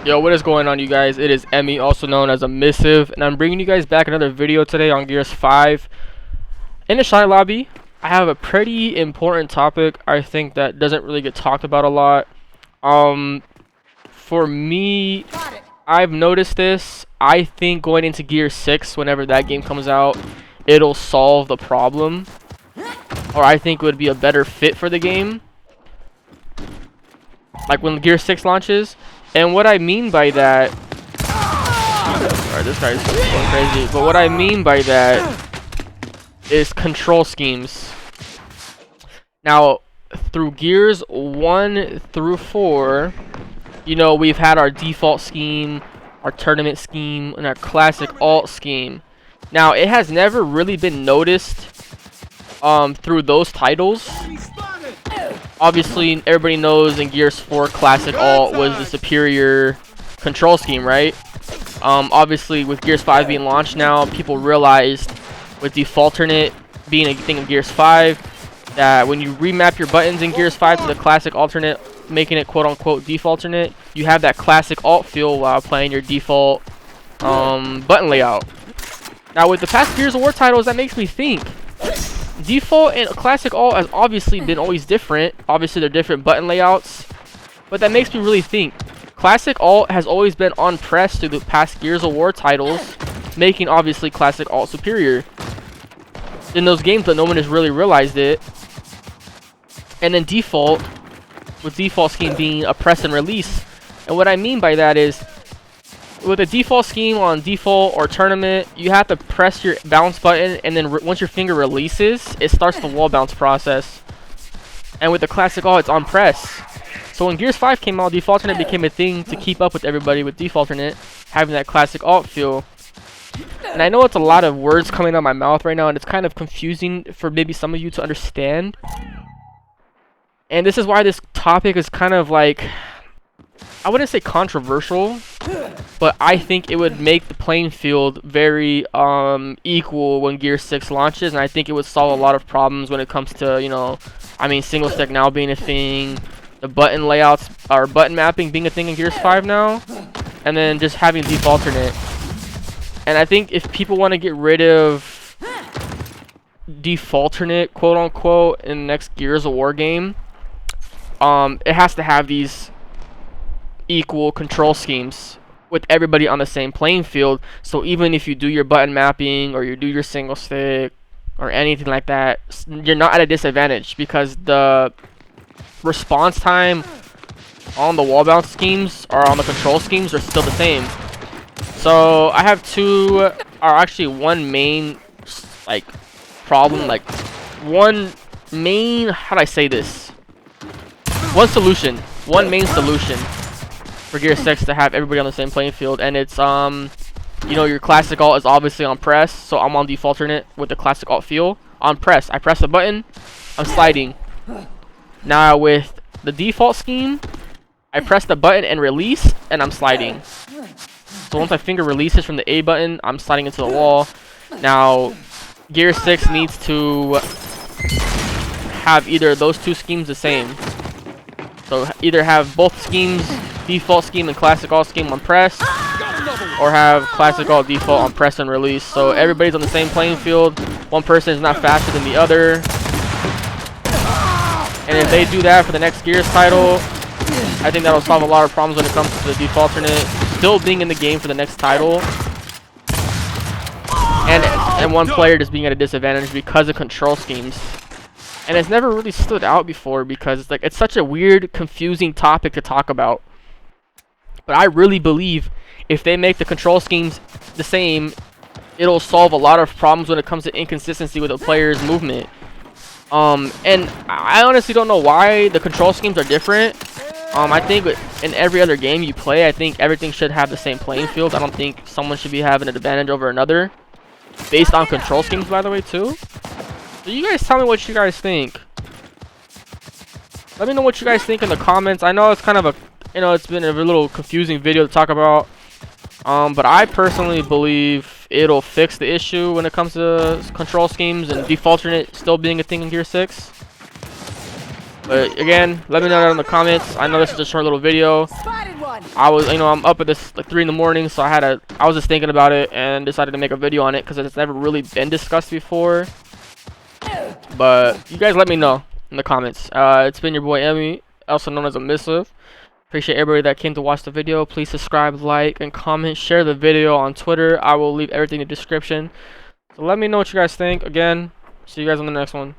Yo, what is going on, you guys? It is Emmy, also known as Emissive, and I'm bringing you guys back another video today on Gears 5. In the Shine Lobby, I have a pretty important topic I think that doesn't really get talked about a lot. For me, I've noticed this. I think going into Gear 6, whenever that game comes out, it'll solve the problem, or I think it would be a better fit for the game, like when Gear 6 launches. And what I mean by that, alright, this guy's going crazy, but what I mean by that is control schemes. Now, through Gears 1 through 4, you know, we've had our default scheme, our tournament scheme, and our classic alt scheme. Now, it has never really been noticed through those titles. Obviously, everybody knows in Gears 4, Classic Alt was the superior control scheme, right? Obviously, with Gears 5 being launched now, people realized with DEFAULTERNATE being a thing in Gears 5, that when you remap your buttons in Gears 5 to the Classic Alternate, making it quote-unquote DEFAULTERNATE, you have that Classic Alt feel while playing your default button layout. Now, with the past Gears of War titles, that makes me think, default and classic alt has obviously been always different. Obviously, they're different button layouts, but that makes me really think. Classic alt has always been on press through the past Gears of War titles, making obviously classic alt superior in those games, but no one has really realized it. And then default, with default scheme being a press and release. And what I mean by that is, with a default scheme on default or tournament, you have to press your bounce button, and then once your finger releases, it starts the wall bounce process. And with the classic alt, it's on press. So when Gears 5 came out, DEFAULTERNATE became a thing to keep up with everybody with DEFAULTERNATE, having that classic alt feel. And I know it's a lot of words coming out of my mouth right now, and it's kind of confusing for maybe some of you to understand. And this is why this topic is kind of like, I wouldn't say controversial, but I think it would make the playing field very equal when Gear 6 launches, and I think it would solve a lot of problems when it comes to, you know, I mean, single stick now being a thing, the button layouts or button mapping being a thing in Gears 5 now, and then just having DEFAULTERNATE. And I think if people want to get rid of DEFAULTERNATE, quote unquote, in the next Gears of War game, it has to have these equal control schemes with everybody on the same playing field. So even if you do your button mapping or you do your single stick or anything like that, you're not at a disadvantage, because the response time on the wall bounce schemes or on the control schemes are still the same. So I have one main like problem, like one main, how do I say this, one main solution for Gear 6 to have everybody on the same playing field. And it's you know, your classic alt is obviously on press, so I'm on DEFAULTERNATE with the classic alt feel on press. I press the button, I'm sliding. Now with the default scheme, I press the button and release, and I'm sliding. So once my finger releases from the A button, I'm sliding into the wall. Now Gear 6 needs to have either of those two schemes the same. So either have both schemes, default scheme and classic alt scheme, on press, or have classic alt default on press and release, so everybody's on the same playing field. One person is not faster than the other. And if they do that for the next Gears title, I think that'll solve a lot of problems when it comes to the DEFAULTERNATE still being in the game for the next title, and one player just being at a disadvantage because of control schemes. And it's never really stood out before, because it's like, it's such a weird, confusing topic to talk about. But I really believe if they make the control schemes the same, it'll solve a lot of problems when it comes to inconsistency with a player's movement. And I honestly don't know why the control schemes are different. I think in every other game you play, I think everything should have the same playing field. I don't think someone should be having an advantage over another based on control schemes, by the way, too. So you guys tell me what you guys think. Let me know what you guys think in the comments. I know it's kind of a, you know, it's been a little confusing video to talk about. But I personally believe it'll fix the issue when it comes to control schemes and DEFAULTERNATE still being a thing in Gear 6. But again, let me know down in the comments. I know this is a short little video. I was, I'm up at this like 3 in the morning, so I was just thinking about it and decided to make a video on it because it's never really been discussed before. But you guys let me know in the comments. It's been your boy Emmy, also known as Emissive. Appreciate everybody that came to watch the video. Please subscribe, like, and comment. Share the video on Twitter. I will leave everything in the description. So let me know what you guys think. Again, see you guys on the next one.